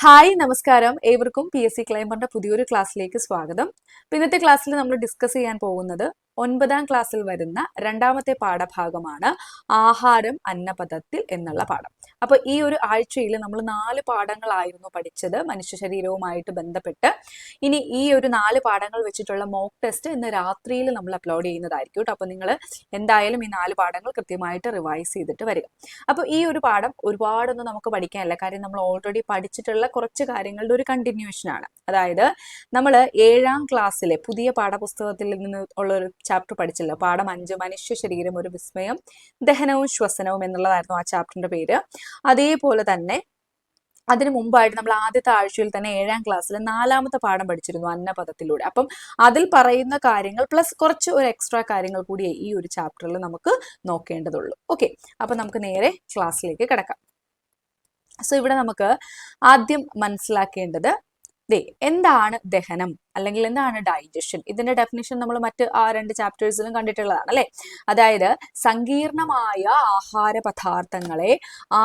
Hi നമസ്കാരം ഏവർക്കും PSC ക്ലൈംബറിന്റെ പുതിയൊരു ക്ലാസ്സിലേക്ക് സ്വാഗതം. ഇന്നത്തെ ക്ലാസ്സിൽ നമ്മൾ ഡിസ്കസ് ചെയ്യാൻ പോകുന്നത് 9ാം ക്ലാസ്സിൽ വരുന്ന രണ്ടാമത്തെ പാഠഭാഗമാണ് ആഹാരം അന്നപഥത്തിൽ എന്നുള്ള പാഠം. അപ്പോൾ ഈ ഒരു ആഴ്ചയിൽ നമ്മൾ 4 പാഠങ്ങളായിരുന്നു പഠിച്ചത് മനുഷ്യ ശരീരവുമായിട്ട് ബന്ധപ്പെട്ട്. ഇനി ഈ ഒരു 4 പാഠങ്ങൾ വെച്ചിട്ടുള്ള മോക്ക് ടെസ്റ്റ് ഇന്ന് രാത്രിയിൽ നമ്മൾ അപ്ലോഡ് ചെയ്യുന്നതായിരിക്കും കേട്ടോ. അപ്പോൾ നിങ്ങൾ എന്തായാലും ഈ 4 പാഠങ്ങൾ കൃത്യമായിട്ട് റിവൈസ് ചെയ്തിട്ട് വരിക. അപ്പോൾ ഈ ഒരു പാഠം ഒരുപാടൊന്നും നമുക്ക് പഠിക്കാനില്ല, കാര്യം നമ്മൾ ഓൾറെഡി പഠിച്ചിട്ടുള്ള കുറച്ച് കാര്യങ്ങളുടെ ഒരു കണ്ടിന്യൂഷൻ ആണ്. അതായത് നമ്മൾ 7ാം ക്ലാസ്സിലെ പുതിയ പാഠപുസ്തകത്തിൽ നിന്ന് ഉള്ള ഒരു ചാപ്റ്റർ പഠിച്ചില്ല, പാഠം 5 മനുഷ്യ ശരീരം ഒരു വിസ്മയം, ദഹനവും ശ്വസനവും എന്നുള്ളതായിരുന്നു ആ ചാപ്റ്ററിന്റെ പേര്. അതേപോലെ തന്നെ അതിനു മുമ്പായിട്ട് നമ്മൾ ആദ്യത്തെ ആഴ്ചയിൽ തന്നെ 7ാം ക്ലാസ്സിൽ 4ാമത്തെ പാഠം പഠിച്ചിരുന്നു അന്നപഥത്തിലൂടെ. അപ്പം അതിൽ പറയുന്ന കാര്യങ്ങൾ പ്ലസ് കുറച്ച് ഒരു എക്സ്ട്രാ കാര്യങ്ങൾ കൂടി ഈ ഒരു ചാപ്റ്ററിൽ നമുക്ക് നോക്കേണ്ടതുള്ളൂ. ഓക്കെ, അപ്പൊ നമുക്ക് നേരെ ക്ലാസ്സിലേക്ക് കിടക്കാം. സോ ഇവിടെ നമുക്ക് ആദ്യം മനസ്സിലാക്കേണ്ടത് എന്താണ് ദഹനം അല്ലെങ്കിൽ എന്താണ് ഡൈജഷൻ. ഇതിന്റെ ഡെഫിനിഷൻ നമ്മൾ മറ്റ് 2 ചാപ്റ്റേഴ്സിലും കണ്ടിട്ടുള്ളതാണ് അല്ലെ. അതായത് സങ്കീർണമായ ആഹാര പദാർത്ഥങ്ങളെ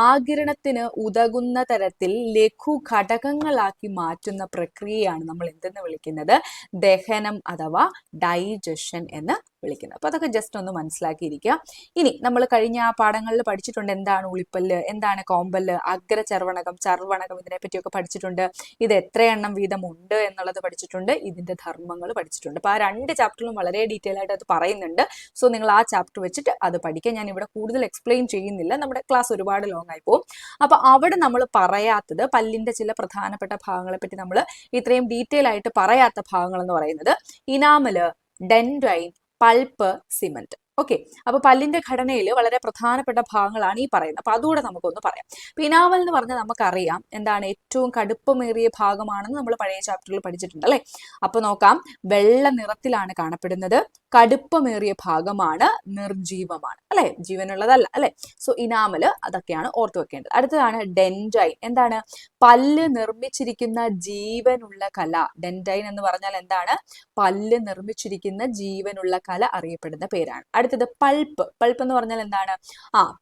ആഗിരണത്തിന് ഉതകുന്ന തരത്തിൽ ലഘു ഘടകങ്ങളാക്കി മാറ്റുന്ന പ്രക്രിയയാണ് നമ്മൾ എന്തെന്ന് വിളിക്കുന്നത്, ദഹനം അഥവാ ഡൈജഷൻ എന്ന് വിളിക്കുന്നത്. അപ്പൊ അതൊക്കെ ജസ്റ്റ് ഒന്ന് മനസ്സിലാക്കിയിരിക്കുക. ഇനി നമ്മൾ കഴിഞ്ഞ പാഠങ്ങളിൽ പഠിച്ചിട്ടുണ്ട് എന്താണ് ഉളിപ്പല്ല്, എന്താണ് കോമ്പല്ല്, അഗ്രചർവണകം, ചർവണകം, ഇതിനെ പറ്റിയൊക്കെ പഠിച്ചിട്ടുണ്ട്. ഇത് എത്ര എണ്ണം വീതം ഉണ്ട് എന്നുള്ളത് പഠിച്ചിട്ടുണ്ട്, ഇതിന്റെ ധർമ്മങ്ങൾ പഠിച്ചിട്ടുണ്ട്. അപ്പൊ ആ 2 ചാപ്റ്ററിലും വളരെ ഡീറ്റെയിൽ ആയിട്ട് അത് പറയുന്നുണ്ട്. സോ നിങ്ങൾ ആ ചാപ്റ്റർ വെച്ചിട്ട് അത് പഠിക്കുക. ഞാൻ ഇവിടെ കൂടുതൽ എക്സ്പ്ലെയിൻ ചെയ്യുന്നില്ല, നമ്മുടെ ക്ലാസ് ഒരുപാട് ലോങ് ആയി പോകും. അപ്പൊ അവിടെ നമ്മൾ പറയാത്തത് പല്ലിന്റെ ചില പ്രധാനപ്പെട്ട ഭാഗങ്ങളെ പറ്റി നമ്മൾ ഇത്രയും ഡീറ്റെയിൽ ആയിട്ട് പറയാത്ത ഭാഗങ്ങൾ എന്ന് പറയുന്നത് ഇനാമല്, ഡെൻഡ്രൈൻ, പൾപ്പ്, സിമന്റ്. ഓക്കെ, അപ്പൊ പല്ലിന്റെ ഘടനയിൽ വളരെ പ്രധാനപ്പെട്ട ഭാഗങ്ങളാണ് ഈ പറയുന്നത്. അപ്പൊ അതുകൂടെ നമുക്കൊന്ന് പറയാം. ഇനാമൽ എന്ന് പറഞ്ഞാൽ നമുക്കറിയാം എന്താണ് ഏറ്റവും കടുപ്പമേറിയ ഭാഗമാണെന്ന് നമ്മൾ പഴയ ചാപ്റ്ററിൽ പഠിച്ചിട്ടുണ്ട് അല്ലെ. അപ്പൊ നോക്കാം, വെള്ള നിറത്തിലാണ് കാണപ്പെടുന്നത്, കടുപ്പമേറിയ ഭാഗമാണ്, നിർജീവമാണ് അല്ലെ, ജീവനുള്ളതല്ല അല്ലെ. സോ ഇനാമല് അതൊക്കെയാണ് ഓർത്തു വെക്കേണ്ടത്. അടുത്തതാണ് ഡെൻഡ്രൈൻ. എന്താണ്, പല്ല് നിർമ്മിച്ചിരിക്കുന്ന ജീവനുള്ള കല. ഡെൻഡ്രൈൻ എന്ന് പറഞ്ഞാൽ എന്താണ്, പല്ല് നിർമ്മിച്ചിരിക്കുന്ന ജീവനുള്ള കല അറിയപ്പെടുന്ന പേരാണ്. അടുത്തത് പൾപ്പ്. പൾപ്പ് എന്ന് പറഞ്ഞാൽ എന്താണ്,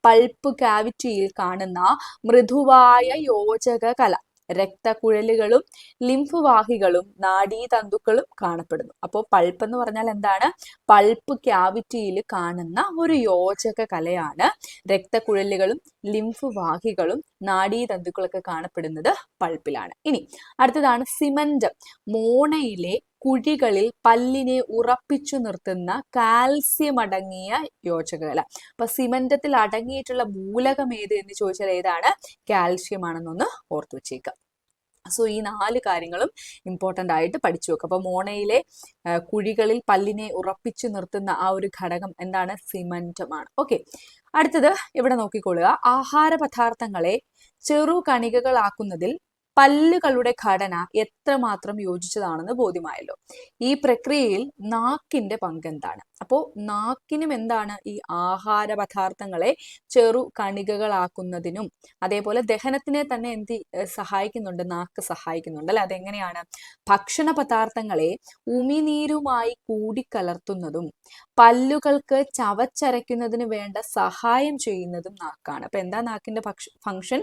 പൾപ്പ് കാവിറ്റിയിൽ കാണുന്ന മൃദുവായ യോജക കല. രക്തക്കുഴലുകളും ലിംഫ് വാഹികളും നാഡീതന്തുക്കളും കാണപ്പെടുന്നു. അപ്പോൾ പൾപ്പ് എന്ന് പറഞ്ഞാൽ എന്താണ്, പൾപ്പ് ക്യാവിറ്റിയിൽ കാണുന്ന ഒരു യോജക കലയാണ്. രക്തക്കുഴലുകളും ലിംഫ് വാഹികളും നാഡീതന്തുക്കളൊക്കെ കാണപ്പെടുന്നത് പൾപ്പിലാണ്. ഇനി അടുത്തതാണ് സിമന്റ്. മോണയിലെ കുഴികളിൽ പല്ലിനെ ഉറപ്പിച്ചു നിർത്തുന്ന കാൽസ്യം അടങ്ങിയ യോജകകല. അപ്പൊ സിമന്റത്തിൽ അടങ്ങിയിട്ടുള്ള മൂലകം ഏത് എന്ന് ചോദിച്ചാൽ ഏതാണ്, കാൽസ്യം ആണെന്നൊന്ന് ഓർത്തു വെച്ചേക്കുക. സോ ഈ 4 കാര്യങ്ങളും ഇമ്പോർട്ടൻ്റ് ആയിട്ട് പഠിച്ചു വെക്കുക. അപ്പൊ മോണയിലെ കുഴികളിൽ പല്ലിനെ ഉറപ്പിച്ചു നിർത്തുന്ന ആ ഒരു ഘടകം എന്താണ്, സിമന്റമാണ്. ഓക്കെ, അടുത്തത് ഇവിടെ നോക്കിക്കൊള്ളുക. ആഹാര പദാർത്ഥങ്ങളെ ചെറു കണികകളാക്കുന്നതിൽ പല്ലുകളുടെ ഘടന എത്രമാത്രം യോജിച്ചതാണെന്ന് ബോധ്യമായല്ലോ. ഈ പ്രക്രിയയിൽ നാക്കിന്റെ പങ്ക് എന്താണ്? അപ്പോൾ നാക്കിനും എന്താണ് ഈ ആഹാര പദാർത്ഥങ്ങളെ ചെറു കണികകളാക്കുന്നതിനും അതേപോലെ ദഹനത്തിനെ തന്നെ സഹായിക്കുന്നുണ്ട്, നാക്ക് സഹായിക്കുന്നുണ്ട് അല്ലെ. അതെങ്ങനെയാണ്, ഭക്ഷണ പദാർത്ഥങ്ങളെ ഉമിനീരുമായി കൂടിക്കലർത്തുന്നതും പല്ലുകൾക്ക് ചവച്ചരയ്ക്കുന്നതിന് വേണ്ട സഹായം ചെയ്യുന്നതും നാക്കാണ്. അപ്പൊ എന്താ നാക്കിന്റെ ഫംഗ്ഷൻ,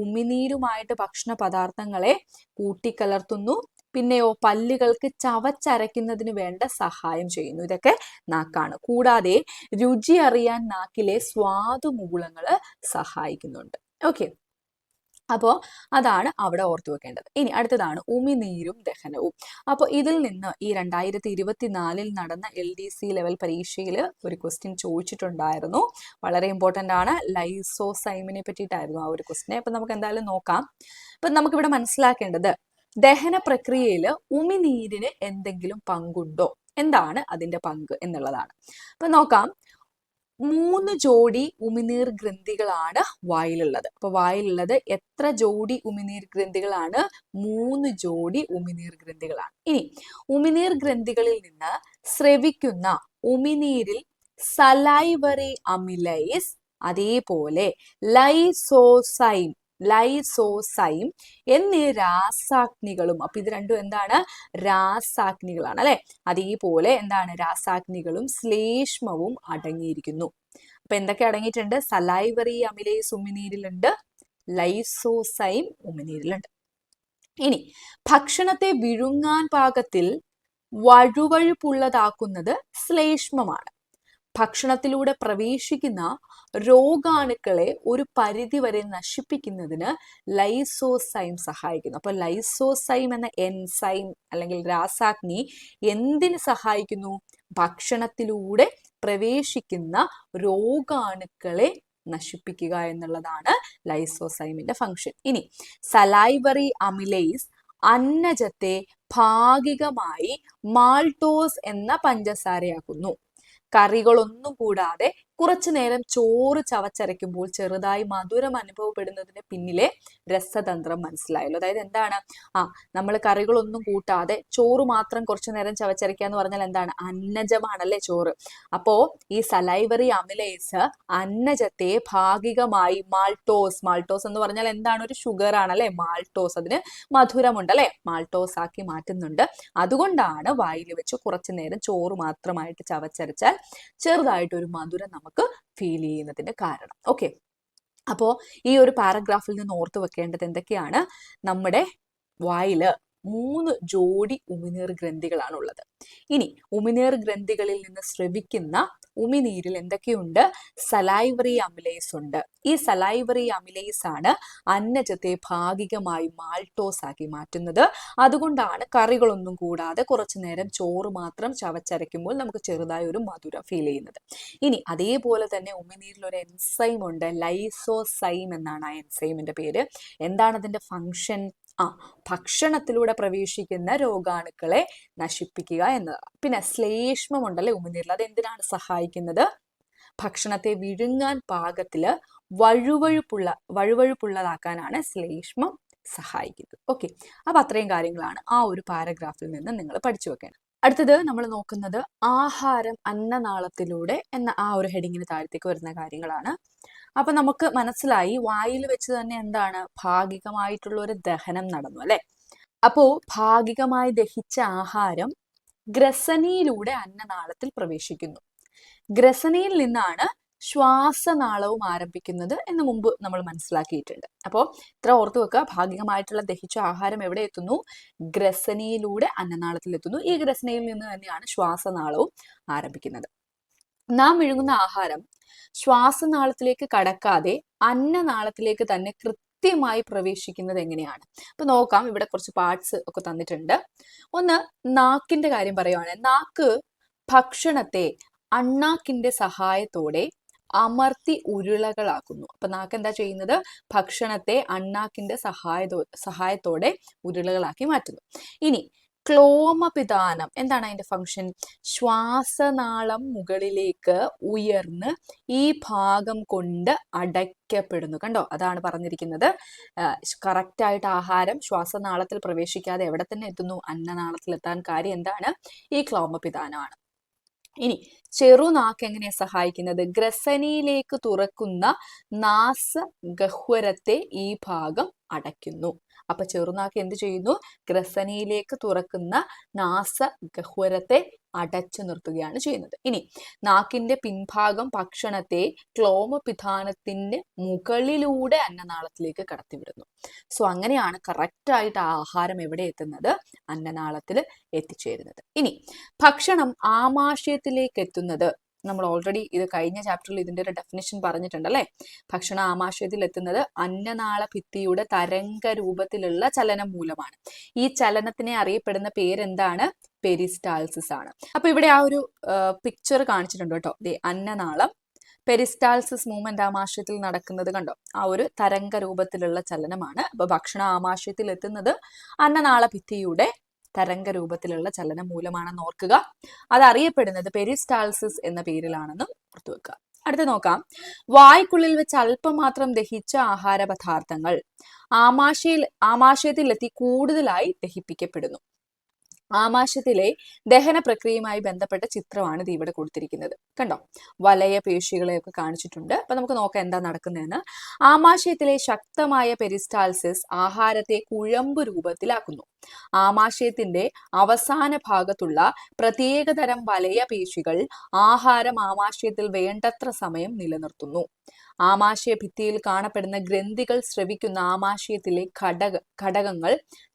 ഉമിനീരുമായിട്ട് ഭക്ഷണ പദാർത്ഥങ്ങളെ കൂട്ടിക്കലർത്തുന്നു, പിന്നെയോ പല്ലുകൾക്ക് ചവച്ചരയ്ക്കുന്നതിന് വേണ്ട സഹായം ചെയ്യുന്നു. ഇതൊക്കെ നാക്കാണ്. കൂടാതെ രുചി അറിയാൻ നാക്കിലെ സ്വാദുമൂലങ്ങള് സഹായിക്കുന്നുണ്ട്. ഓക്കെ, അപ്പോൾ അതാണ് അവിടെ ഓർത്തു വെക്കേണ്ടത്. ഇനി അടുത്തതാണ് ഉമിനീരും ദഹനവും. അപ്പോൾ ഇതിൽ നിന്ന് ഈ 2024 നടന്ന LDC ലെവൽ പരീക്ഷയിൽ ഒരു ക്വസ്റ്റ്യൻ ചോദിച്ചിട്ടുണ്ടായിരുന്നു. വളരെ ഇമ്പോർട്ടൻ്റ് ആണ്. ലൈസോസൈമിനെ പറ്റിയിട്ടായിരുന്നു ആ ഒരു ക്വസ്റ്റ്യൻ. അപ്പം നമുക്ക് എന്തായാലും നോക്കാം. അപ്പം നമുക്കിവിടെ മനസ്സിലാക്കേണ്ടത് ദഹന പ്രക്രിയയിൽ ഉമിനീരിന് എന്തെങ്കിലും പങ്കുണ്ടോ, എന്താണ് അതിന്റെ പങ്ക് എന്നുള്ളതാണ്. അപ്പൊ നോക്കാം, 3 ജോഡി ഉമിനീർ ഗ്രന്ഥികളാണ് വായിലുള്ളത്. അപ്പൊ വായിലുള്ളത് എത്ര ജോഡി ഉമിനീർ ഗ്രന്ഥികളാണ്, 3 ജോഡി ഉമിനീർ ഗ്രന്ഥികളാണ്. ഇനി ഉമിനീർ ഗ്രന്ഥികളിൽ നിന്ന് സ്രവിക്കുന്ന ഉമിനീരിൽ സലൈവറി അമിലൈസ് അതേപോലെ ലൈസോസൈം എന്നീ രാസാഗ്നികളും, അപ്പൊ ഇത് രണ്ടും എന്താണ്, രാസാഗ്നികളാണ് അല്ലെ. അതേപോലെ എന്താണ്, രാസാഗ്നികളും ശ്ലേഷ്മവും അടങ്ങിയിരിക്കുന്നു. അപ്പൊ എന്തൊക്കെ അടങ്ങിയിട്ടുണ്ട്, സലൈവറി അമിലേസ് ഉമിനീരിലുണ്ട്, ലൈസോസൈം ഉമിനീരിലുണ്ട്. ഇനി ഭക്ഷണത്തെ വിഴുങ്ങാൻ പാകത്തിൽ വഴുവഴുപ്പുള്ളതാക്കുന്നത് ശ്ലേഷ്മമാണ്. ഭക്ഷണത്തിലൂടെ പ്രവേശിക്കുന്ന രോഗാണുക്കളെ ഒരു പരിധി വരെ നശിപ്പിക്കുന്നതിന് ലൈസോസൈം സഹായിക്കുന്നു. അപ്പൊ ലൈസോസൈം എന്ന എൻസൈം അല്ലെങ്കിൽ രാസാഗ്നി എന്തിന് സഹായിക്കുന്നു? ഭക്ഷണത്തിലൂടെ പ്രവേശിക്കുന്ന രോഗാണുക്കളെ നശിപ്പിക്കുക എന്നുള്ളതാണ് ലൈസോസൈമിന്റെ ഫംഗ്ഷൻ. ഇനി സലൈവറി അമിലേസ് അന്നജത്തെ ഭാഗികമായി മാൾട്ടോസ് എന്ന പഞ്ചസാരയാക്കുന്നു. കറികളൊന്നും കൂടാതെ കുറച്ചു നേരം ചോറ് ചവച്ചരയ്ക്കുമ്പോൾ ചെറുതായി മധുരം അനുഭവപ്പെടുന്നതിന് പിന്നിലെ രസതന്ത്രം മനസ്സിലായല്ലോ. അതായത് എന്താണ്? നമ്മൾ കറികളൊന്നും കൂട്ടാതെ ചോറ് മാത്രം കുറച്ചു നേരം ചവച്ചരയ്ക്കുക എന്ന് പറഞ്ഞാൽ എന്താണ്? അന്നജമാണല്ലേ ചോറ്. അപ്പോ ഈ സലൈവറി അമിലേസ് അന്നജത്തെ ഭാഗികമായി മാൾട്ടോസ് എന്ന് പറഞ്ഞാൽ എന്താണ്? ഒരു ഷുഗർ ആണല്ലേ മാൾട്ടോസ്, അതിന് മധുരമുണ്ട് അല്ലെ, മാൾട്ടോസ് ആക്കി മാറ്റുന്നുണ്ട്. അതുകൊണ്ടാണ് വായിൽ വെച്ച് കുറച്ചു നേരം ചോറ് മാത്രമായിട്ട് ചവച്ചരച്ചാൽ ചെറുതായിട്ട് ഒരു മധുരം നമുക്ക് ഫീൽ ചെയ്യുന്നതിന്റെ കാരണം. ഓക്കെ, അപ്പോ ഈ ഒരു പാരഗ്രാഫിൽ നിന്ന് ഓർത്തു വെക്കേണ്ടത് എന്തൊക്കെയാണ്? നമ്മുടെ വായില് 3 ജോഡി ഉമിനീർ ഗ്രന്ഥികളാണ് ഉള്ളത്. ഇനി ഉമിനീർ ഗ്രന്ഥികളിൽ നിന്ന് സ്രവിക്കുന്ന ഉമിനീരിൽ എന്തൊക്കെയുണ്ട്? സലൈവറി അമിലേസ് ഉണ്ട്. ഈ സലൈവറി അമിലേസ് ആണ് അന്നജത്തെ ഭാഗികമായി മാൾട്ടോസ് ആക്കി മാറ്റുന്നത്. അതുകൊണ്ടാണ് കറികളൊന്നും കൂടാതെ കുറച്ചു നേരം ചോറ് മാത്രം ചവച്ചരയ്ക്കുമ്പോൾ നമുക്ക് ചെറുതായി ഒരു മധുരം ഫീൽ ചെയ്യുന്നത്. ഇനി അതേപോലെ തന്നെ ഉമിനീരിൽ ഒരു എൻസൈം ഉണ്ട്, ലൈസോസൈം എന്നാണ് ആ എൻസൈമിന്റെ പേര്. എന്താണ് അതിന്റെ ഫംഗ്ഷൻ? ഭക്ഷണത്തിലൂടെ പ്രവേശിക്കുന്ന രോഗാണുക്കളെ നശിപ്പിക്കുക എന്നതാണ്. പിന്നെ ശ്ലേഷ്മം ഉണ്ടല്ലേ ഉമിനീരിൽ, അതെന്തിനാണ് സഹായിക്കുന്നത്? ഭക്ഷണത്തെ വിഴുങ്ങാൻ പാകത്തില് വഴുവഴുപ്പുള്ളതാക്കാനാണ് ശ്ലേഷ്മം സഹായിക്കുന്നത്. ഓക്കെ, അപ്പൊ അത്രയും കാര്യങ്ങളാണ് ആ ഒരു പാരഗ്രാഫിൽ നിന്ന് നിങ്ങൾ പഠിച്ചു വെക്കേണ്ടത്. അടുത്തത് നമ്മൾ നോക്കുന്നത് ആഹാരം അന്നനാളത്തിലൂടെ എന്ന ആ ഒരു ഹെഡിങ്ങിന് താഴത്തേക്ക് വരുന്ന കാര്യങ്ങളാണ്. അപ്പൊ നമുക്ക് മനസ്സിലായി വായിൽ വെച്ച് തന്നെ എന്താണ്? ഭാഗികമായിട്ടുള്ള ഒരു ദഹനം നടന്നു അല്ലെ. അപ്പോ ഭാഗികമായി ദഹിച്ച ആഹാരം ഗ്രസനിയിലൂടെ അന്നനാളത്തിൽ പ്രവേശിക്കുന്നു. ഗ്രസനിയിൽ നിന്നാണ് ശ്വാസനാളവും ആരംഭിക്കുന്നത് എന്ന് മുമ്പ് നമ്മൾ മനസ്സിലാക്കിയിട്ടുണ്ട്. അപ്പോൾ ഇത്ര ഓർത്തു വെക്കുക, ഭാഗികമായിട്ടുള്ള ദഹിച്ച ആഹാരം എവിടെ എത്തുന്നു? ഗ്രസനിയിലൂടെ അന്നനാളത്തിൽ എത്തുന്നു. ഈ ഗ്രസനിയിൽ നിന്ന് തന്നെയാണ് ശ്വാസനാളവും ആരംഭിക്കുന്നത്. നാം വിഴുങ്ങുന്ന ആഹാരം ശ്വാസനാളത്തിലേക്ക് കടക്കാതെ അന്നനാളത്തിലേക്ക് തന്നെ കൃത്യമായി പ്രവേശിക്കുന്നത് എങ്ങനെയാണ്? അപ്പൊ നോക്കാം, ഇവിടെ കുറച്ച് പാർട്സ് ഒക്കെ തന്നിട്ടുണ്ട്. ഒന്ന്, നാക്കിന്റെ കാര്യം പറയുവാണ്. നാക്ക് ഭക്ഷണത്തെ അണ്ണാക്കിന്റെ സഹായത്തോടെ അമർത്തി ഉരുളകളാക്കുന്നു. അപ്പൊ നാക്ക് എന്താ ചെയ്യുന്നത്? ഭക്ഷണത്തെ അണ്ണാക്കിന്റെ സഹായത്തോടെ ഉരുളകളാക്കി മാറ്റുന്നു. ഇനി ക്ലോമപിതാനം, എന്താണ് അതിന്റെ ഫംഗ്ഷൻ? ശ്വാസനാളം മുകളിലേക്ക് ഉയർന്ന് ഈ ഭാഗം കൊണ്ട് അടയ്ക്കപ്പെടുന്നു. കണ്ടോ, അതാണ് പറഞ്ഞിരിക്കുന്നത്. കറക്റ്റ് ആയിട്ട് ആഹാരം ശ്വാസനാളത്തിൽ പ്രവേശിക്കാതെ എവിടെ തന്നെ എത്തുന്നു? അന്നനാളത്തിൽ എത്താൻ കാര്യം എന്താണ്? ഈ ക്ലോമപിതാനമാണ്. ഇനി ചെറുനാക്ക് എങ്ങനെയാ സഹായിക്കുന്നത്? ഗ്രസനിയിലേക്ക് തുറക്കുന്ന നാസഗഹ്വരത്തെ ഈ ഭാഗം അടയ്ക്കുന്നു. അപ്പൊ ചെറുനാക്ക് എന്ത് ചെയ്യുന്നു? ഗ്രസനിയിലേക്ക് തുറക്കുന്ന നാസഗഹ്വരത്തെ അടച്ചു നിർത്തുകയാണ് ചെയ്യുന്നത്. ഇനി നാക്കിന്റെ പിൻഭാഗം ഭക്ഷണത്തെ ക്ലോമപിതാനത്തിന്റെ മുകളിലൂടെ അന്നനാളത്തിലേക്ക് കടത്തിവിടുന്നു. സോ അങ്ങനെയാണ് കറക്റ്റ് ആയിട്ട് ആ ആഹാരം എവിടെ എത്തുന്നത്? അന്നനാളത്തിൽ എത്തിച്ചേരുന്നത്. ഇനി ഭക്ഷണം ആമാശയത്തിലേക്ക് എത്തുന്നത്, നമ്മൾ ഓൾറെഡി ഇത് കഴിഞ്ഞ ചാപ്റ്ററിൽ ഇതിന്റെ ഒരു ഡെഫിനിഷൻ പറഞ്ഞിട്ടുണ്ട് അല്ലെ. ഭക്ഷണം ആമാശയത്തിൽ എത്തുന്നത് അന്നനാള ഭിത്തിയുടെ തരംഗ രൂപത്തിലുള്ള ചലനം മൂലമാണ്. ഈ ചലനത്തിനെ അറിയപ്പെടുന്ന പേരെന്താണ്? പെരിസ്റ്റാൾസിസ് ആണ്. അപ്പൊ ഇവിടെ ആ ഒരു പിക്ചർ കാണിച്ചിട്ടുണ്ട് കേട്ടോ. അന്നനാളം, പെരിസ്റ്റാൾസിസ് മൂവ്മെന്റ് ആമാശയത്തിൽ നടക്കുന്നത് കണ്ടോ? ആ ഒരു തരംഗ രൂപത്തിലുള്ള ചലനമാണ്. അപ്പൊ ഭക്ഷണം ആമാശയത്തിൽ എത്തുന്നത് അന്നനാള ഭിത്തിയുടെ തരംഗ രൂപത്തിലുള്ള ചലനം മൂലമാണെന്ന് ഓർക്കുക. അതറിയപ്പെടുന്നത് പെരിസ്റ്റാൾസിസ് എന്ന പേരിലാണെന്നും ഓർത്തു വെക്കുക. അടുത്ത നോക്കാം, വായ്ക്കുള്ളിൽ വെച്ച് അല്പം മാത്രം ദഹിച്ച ആഹാര പദാർത്ഥങ്ങൾ ആമാശയത്തിലെത്തി കൂടുതലായി ദഹിപ്പിക്കപ്പെടുന്നു. ആമാശയത്തിലെ ദഹന പ്രക്രിയയുമായി ബന്ധപ്പെട്ട ചിത്രമാണ് ഇത് ഇവിടെ കൊടുത്തിരിക്കുന്നത്. കണ്ടോ, വലയ പേശികളെയൊക്കെ കാണിച്ചിട്ടുണ്ട്. അപ്പൊ നമുക്ക് നോക്കാം എന്താ നടക്കുന്നതെന്ന്. ആമാശയത്തിലെ ശക്തമായ പെരിസ്റ്റാൾസിസ് ആഹാരത്തെ കുഴമ്പ് രൂപത്തിലാക്കുന്നു. ആമാശയത്തിന്റെ അവസാന ഭാഗത്തുള്ള പ്രത്യേകതരം വലയ പേശികൾ ആഹാരം ആമാശയത്തിൽ വേണ്ടത്ര സമയം നിലനിർത്തുന്നു. ആമാശയ ഭിത്തിയിൽ കാണപ്പെടുന്ന ഗ്രന്ഥികൾ സ്രവിക്കുന്ന ആമാശയത്തിലെ ഘടകങ്ങൾ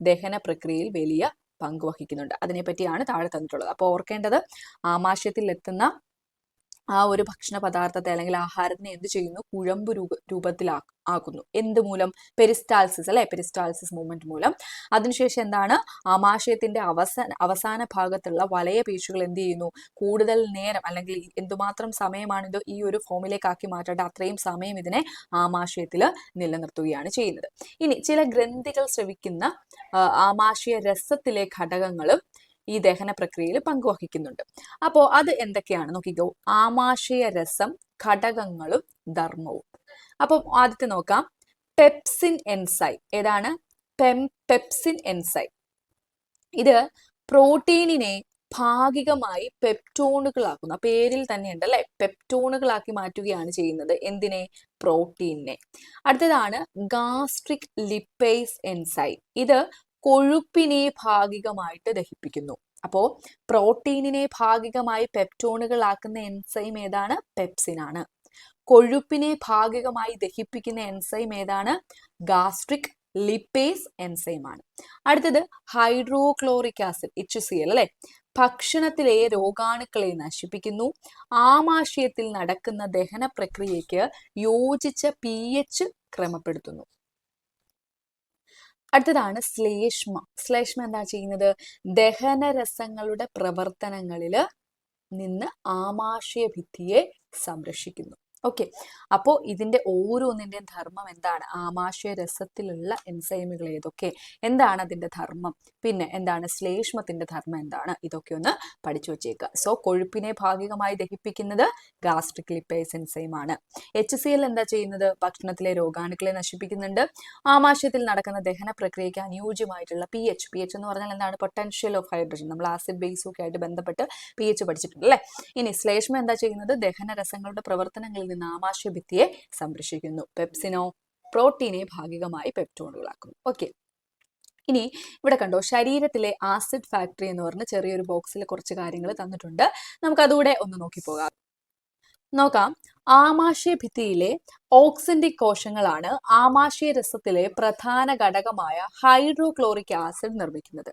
ദഹന പ്രക്രിയയിൽ വലിയ പങ്കുവഹിക്കുന്നുണ്ട്. അതിനെപ്പറ്റിയാണ് താഴെ തന്നിട്ടുള്ളത്. അപ്പോൾ ഓർക്കേണ്ടത്, ആമാശയത്തിൽ എത്തുന്ന ആ ഒരു ഭക്ഷണ പദാർത്ഥത്തെ അല്ലെങ്കിൽ ആഹാരത്തിനെ എന്ത് ചെയ്യുന്നു? കുഴമ്പ് രൂപത്തിലാക്കുന്നു. എന്ത് മൂലം? പെരിസ്റ്റാൾസിസ് അല്ലെ, പെരിസ്റ്റാൾസിസ് മൂവ്മെന്റ് മൂലം. അതിനുശേഷം എന്താണ്? ആമാശയത്തിന്റെ അവസാന ഭാഗത്തുള്ള വലയ പേശികൾ എന്ത് ചെയ്യുന്നു? കൂടുതൽ നേരം അല്ലെങ്കിൽ എന്തുമാത്രം സമയമാണ് ഇത് ഈ ഒരു ഫോമിലേക്ക് ആക്കി മാറ്റേണ്ട അത്രയും സമയം ഇതിനെ ആമാശയത്തിൽ നിലനിർത്തുകയാണ് ചെയ്യുന്നത്. ഇനി ചില ഗ്രന്ഥികൾ സ്രവിക്കുന്ന ആമാശയ രസത്തിലെ ഘടകങ്ങളും ഈ ദഹന പ്രക്രിയയിൽ പങ്കുവഹിക്കുന്നുണ്ട്. അപ്പോൾ അത് എന്തൊക്കെയാണ് നോക്കിക്കോ. ആമാശയ രസം, ഘടകങ്ങളും ധർമ്മവും. അപ്പം ആദ്യത്തെ നോക്കാം, പെപ്സിൻ എൻസൈം. ഏതാണ്? Pepsin enzyme. ഇത് പ്രോട്ടീനിനെ ഭാഗികമായി പെപ്റ്റോണുകളാക്കുന്നു. ആ പേരിൽ തന്നെ ഉണ്ട് അല്ലെ, പെപ്റ്റോണുകളാക്കി മാറ്റുകയാണ് ചെയ്യുന്നത്. എന്തിനെ? പ്രോട്ടീനിനെ. അടുത്തതാണ് ഗാസ്ട്രിക് ലിപ്പേസ് എൻസൈം. ഇത് കൊഴുപ്പിനെ ഭാഗികമായിട്ട് ദഹിപ്പിക്കുന്നു. അപ്പോ പ്രോട്ടീനിനെ ഭാഗികമായി പെപ്റ്റോണുകളാക്കുന്ന എൻസൈം ഏതാണ്? പെപ്സിൻ ആണ്. കൊഴുപ്പിനെ ഭാഗികമായി ദഹിപ്പിക്കുന്ന എൻസൈം ഏതാണ്? ഗാസ്ട്രിക് ലിപ്പേസ് എൻസൈം ആണ്. അടുത്തത് ഹൈഡ്രോക്ലോറിക് ആസിഡ്, HCl അല്ലെ, ഭക്ഷണത്തിലെ രോഗാണുക്കളെ നശിപ്പിക്കുന്നു. ആമാശയത്തിൽ നടക്കുന്ന ദഹന പ്രക്രിയയ്ക്ക് യോജിച്ച pH ക്രമപ്പെടുത്തുന്നു. അടുത്തതാണ് ശ്ലേഷ്മ. ശ്ലേഷ്മ എന്താ ചെയ്യുന്നത്? ദഹനരസങ്ങളുടെ പ്രവർത്തനങ്ങളിൽ നിന്ന് ആമാശയ ഭിത്തിയെ സംരക്ഷിക്കുന്നു. ഓക്കെ, അപ്പോൾ ഇതിന്റെ ഓരോന്നിന്റെയും ധർമ്മം എന്താണ്? ആമാശയ രസത്തിലുള്ള എൻസൈമുകൾ ഏതൊക്കെ, എന്താണ് അതിന്റെ ധർമ്മം, പിന്നെ എന്താണ് ശ്ലേഷ്മത്തിന്റെ ധർമ്മം എന്താണ്, ഇതൊക്കെ ഒന്ന് പഠിച്ചു വെച്ചേക്കുക. സോ കൊഴുപ്പിനെ ഭാഗികമായി ദഹിപ്പിക്കുന്നത് ഗാസ്ട്രിക് ലിപ്പേസ് എൻസൈം ആണ്. HCl എന്താ ചെയ്യുന്നത്? ഭക്ഷണത്തിലെ രോഗാണുക്കളെ നശിപ്പിക്കുന്നുണ്ട്. ആമാശയത്തിൽ നടക്കുന്ന ദഹന പ്രക്രിയയ്ക്ക് അനുയോജ്യമായിട്ടുള്ള pH എന്ന് പറഞ്ഞാൽ എന്താണ്? Potential of hydrogen. നമ്മൾ ആസിഡ് ബേസും ഒക്കെ ആയിട്ട് ബന്ധപ്പെട്ട് pH പഠിച്ചിട്ടുണ്ട് അല്ലെ. ഇനി ശ്ലേഷ്മ എന്താ ചെയ്യുന്നത്? ദഹനരസങ്ങളുടെ പ്രവർത്തനങ്ങളിൽ നിന്ന് ആമാശയ ഭിത്തിയെ സംരക്ഷിക്കുന്നു. പെപ്സിനോ? പ്രോട്ടീനെ ഭാഗികമായി പെപ്റ്റോണുകളാക്കുന്നു. ഓക്കെ, ഇനി ഇവിടെ കണ്ടോ, ശരീരത്തിലെ ആസിഡ് ഫാക്ടറി എന്ന് പറഞ്ഞ് ചെറിയൊരു ബോക്സിൽ കുറച്ച് കാര്യങ്ങൾ തന്നിട്ടുണ്ട്. നമുക്ക് അതുകൂടെ ഒന്ന് നോക്കിപ്പോകാം. നോക്കാം. ആമാശയ ഭിത്തിയിലെ ഓക്സിൻറ്റിക് കോശങ്ങളാണ് ആമാശയ രസത്തിലെ പ്രധാന ഘടകമായ ഹൈഡ്രോക്ലോറിക് ആസിഡ് നിർമ്മിക്കുന്നത്.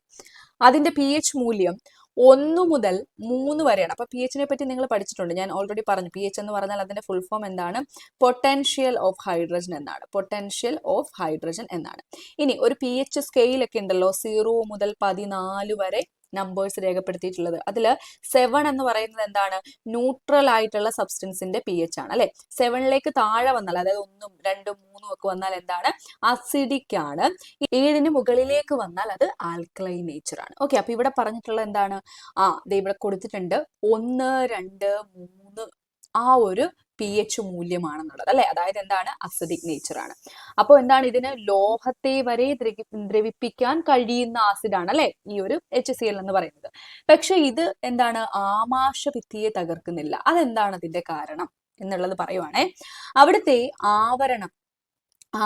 അതിന്റെ pH മൂല്യം 1 മുതൽ 3 വരെയാണ്. അപ്പൊ pH പറ്റി നിങ്ങൾ പഠിച്ചിട്ടുണ്ട്, ഞാൻ ഓൾറെഡി പറഞ്ഞു. pH എന്ന് പറഞ്ഞാൽ അതിന്റെ ഫുൾ ഫോം എന്താണ്? പൊട്ടൻഷ്യൽ ഓഫ് ഹൈഡ്രജൻ എന്നാണ്. പൊട്ടൻഷ്യൽ ഓഫ് ഹൈഡ്രജൻ എന്നാണ്. ഇനി ഒരു pH സ്കെയിൽ ഒക്കെ ഉണ്ടല്ലോ, 0 മുതൽ 14 വരെ നമ്പേഴ്സ് രേഖപ്പെടുത്തിയിട്ടുള്ളത്. അതിൽ 7 എന്ന് പറയുന്നത് എന്താണ്? ന്യൂട്രൽ ആയിട്ടുള്ള സബ്സ്റ്റൻസിന്റെ pH ആണ് അല്ലെ. 7ലേക്ക് താഴെ വന്നാൽ, അതായത് 1, 2, 3 ഒക്കെ വന്നാൽ എന്താണ്? അസിഡിക് ആണ്. 7ന് മുകളിലേക്ക് വന്നാൽ അത് ആൽക്കലൈൻ നേച്ചർ ആണ്. ഓക്കെ, അപ്പൊ ഇവിടെ പറഞ്ഞിട്ടുള്ള എന്താണ്? ഇവിടെ കൊടുത്തിട്ടുണ്ട് 1, 2, 3 ആ ഒരു pH മൂല്യമാണെന്നുള്ളത് അല്ലെ. അതായത് എന്താണ്? അസിഡിക് നേച്ചർ ആണ്. അപ്പോൾ എന്താണ്? ഇതിന് ലോഹത്തെ വരെ ദ്രവിപ്പിക്കാൻ കഴിയുന്ന ആസിഡ് ആണ് അല്ലെ ഈ ഒരു HCl എന്ന് പറയുന്നത്. പക്ഷെ ഇത് എന്താണ്? ആമാശഭിത്തിയെ തകർക്കുന്നില്ല. അതെന്താണ് അതിന്റെ കാരണം എന്നുള്ളത് പറയുവാണേ. അവിടുത്തെ